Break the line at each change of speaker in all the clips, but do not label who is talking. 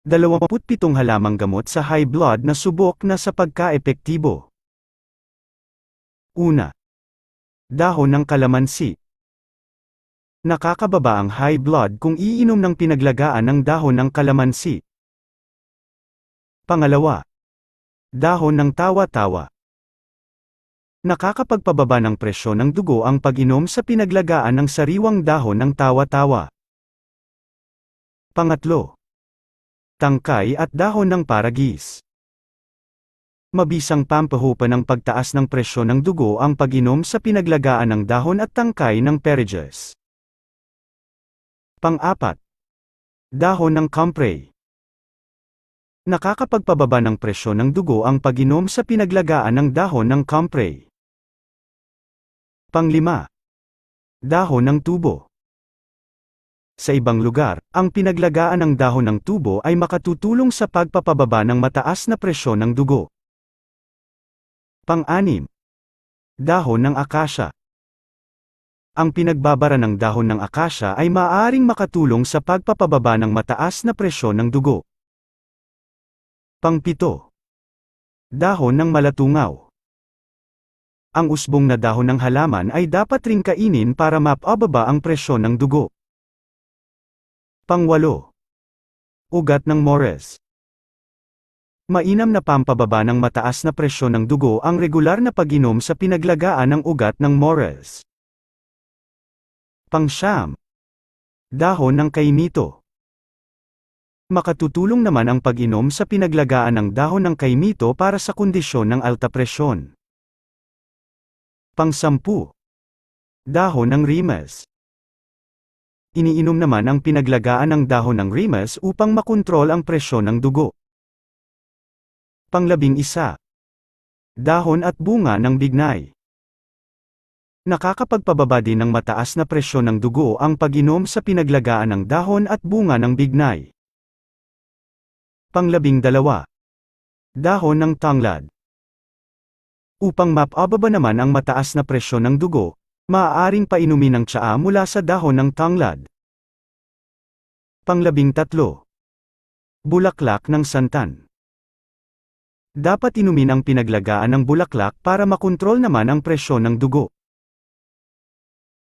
27 halamang gamot sa high blood na subok na sa pagka-epektibo. Una. Dahon ng kalamansi. Nakakababa ang high blood kung iinom ng pinaglagaan ng dahon ng kalamansi. Pangalawa. Dahon ng tawa-tawa. Nakakapagpababa ng presyon ng dugo ang pag-inom sa pinaglagaan ng sariwang dahon ng tawa-tawa. Pangatlo. Tangkay at dahon ng paragis. Mabisang pampahupa ng pagtaas ng presyon ng dugo ang pag-inom sa pinaglagaan ng dahon at tangkay ng paragis. Pang-apat. Dahon ng comfrey. Nakakapagpababa ng presyon ng dugo ang pag-inom sa pinaglagaan ng dahon ng comfrey. Pang-lima. Dahon ng tubo. Sa ibang lugar, ang pinaglagaan ng dahon ng tubo ay makatutulong sa pagpapababa ng mataas na presyon ng dugo. Pang-anim. Dahon ng akasya. Ang pinagbabara ng dahon ng akasya ay maaaring makatulong sa pagpapababa ng mataas na presyon ng dugo. Pang-pito. Dahon ng malatungaw. Ang usbong na dahon ng halaman ay dapat ring kainin para mapababa ang presyon ng dugo. Pang-walo. Ugat ng mores. Mainam na pampababa ng mataas na presyon ng dugo ang regular na pag-inom sa pinaglagaan ng ugat ng mores. Pang-siyam. Dahon ng kaimito. Makatutulong naman ang pag-inom sa pinaglagaan ng dahon ng kaimito para sa kondisyon ng alta presyon. Pang-sampu. Dahon ng rimes. Iniinom naman ang pinaglagaan ng dahon ng rimes upang makontrol ang presyon ng dugo. Pang-11. Dahon at bunga ng bignay. Nakakapagpababa din ng mataas na presyon ng dugo ang pag-inom sa pinaglagaan ng dahon at bunga ng bignay. Pang-12. Dahon ng tanglad. Upang mapababa naman ang mataas na presyon ng dugo, maaaring painumin ang tsaa mula sa dahon ng tanglad. Pang-13. Bulaklak ng santan. Dapat inumin ang pinaglagaan ng bulaklak para makontrol naman ang presyon ng dugo.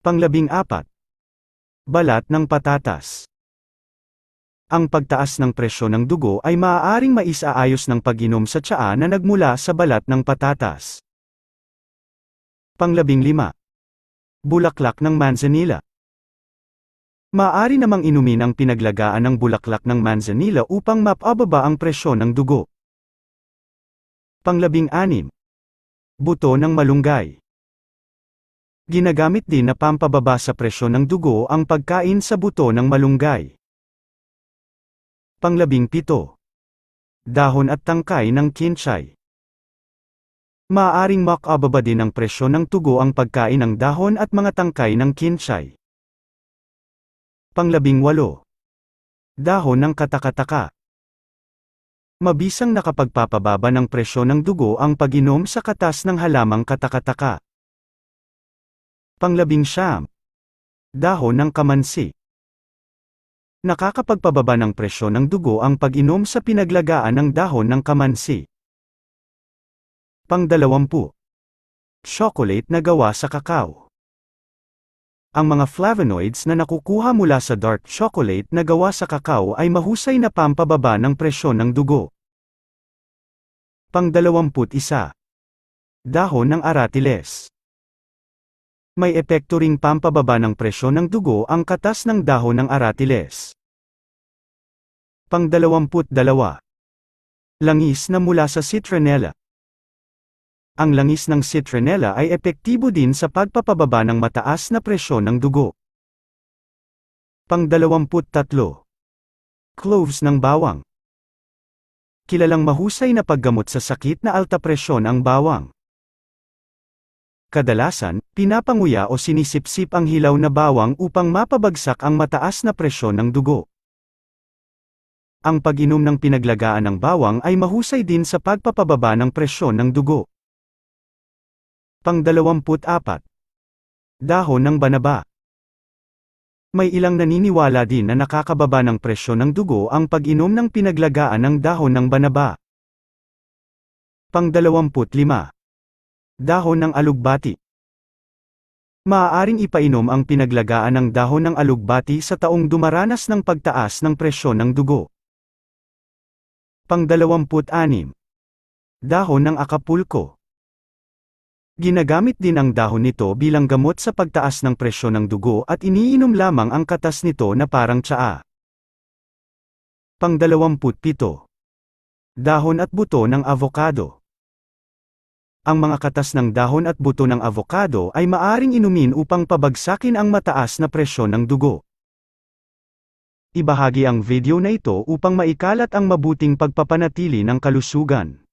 Pang-14. Balat ng patatas. Ang pagtaas ng presyon ng dugo ay maaaring maisaayos ng pag-inom sa tsaa na nagmula sa balat ng patatas. Pang-15. Bulaklak ng manzanilla. Maaari namang inumin ang pinaglagaan ng bulaklak ng manzanilla upang mapababa ang presyon ng dugo. Pang-16. Buto ng malunggay. Ginagamit din na pampababa sa presyon ng dugo ang pagkain sa buto ng malunggay. Pang-17. Dahon at tangkay ng kinchay. Maaaring makababa din ng presyon ng dugo ang pagkain ng dahon at mga tangkay ng kinchay. Pang-18. Dahon ng katakataka. Mabisang nakapagpapababa ng presyon ng dugo ang pag-inom sa katas ng halamang katakataka. Pang-19. Dahon ng kamansi. Nakakapagpababa ng presyon ng dugo ang pag-inom sa pinaglagaan ng dahon ng kamansi. Pang-20. Chocolate na gawa sa kakao. Ang mga flavonoids na nakukuha mula sa dark chocolate na gawa sa kakao ay mahusay na pampababa ng presyon ng dugo. Pang-21. Dahon ng aratiles. May epekto ring pampababa ng presyon ng dugo ang katas ng dahon ng aratiles. Pang-22. Langis na mula sa citronella. Ang langis ng citronella ay epektibo din sa pagpapababa ng mataas na presyon ng dugo. Pang-23. Cloves ng bawang. Kilalang mahusay na paggamot sa sakit na alta presyon ang bawang. Kadalasan, pinapanguya o sinisipsip ang hilaw na bawang upang mapabagsak ang mataas na presyon ng dugo. Ang pag-inom ng pinaglagaan ng bawang ay mahusay din sa pagpapababa ng presyon ng dugo. Pang-24. Dahon ng banaba. May ilang naniniwala din na nakakababa ng presyo ng dugo ang pag-inom ng pinaglagaan ng dahon ng banaba. Pang-25. Dahon ng alugbati. Maaaring ipainom ang pinaglagaan ng dahon ng alugbati sa taong dumaranas ng pagtaas ng presyo ng dugo. Pang-26. Dahon ng Acapulco. Ginagamit din ang dahon nito bilang gamot sa pagtaas ng presyo ng dugo at iniinom lamang ang katas nito na parang tsaa. Pang-27. Dahon at buto ng avocado. Ang mga katas ng dahon at buto ng avocado ay maaring inumin upang pabagsakin ang mataas na presyon ng dugo. Ibahagi ang video na ito upang maikalat ang mabuting pagpapanatili ng kalusugan.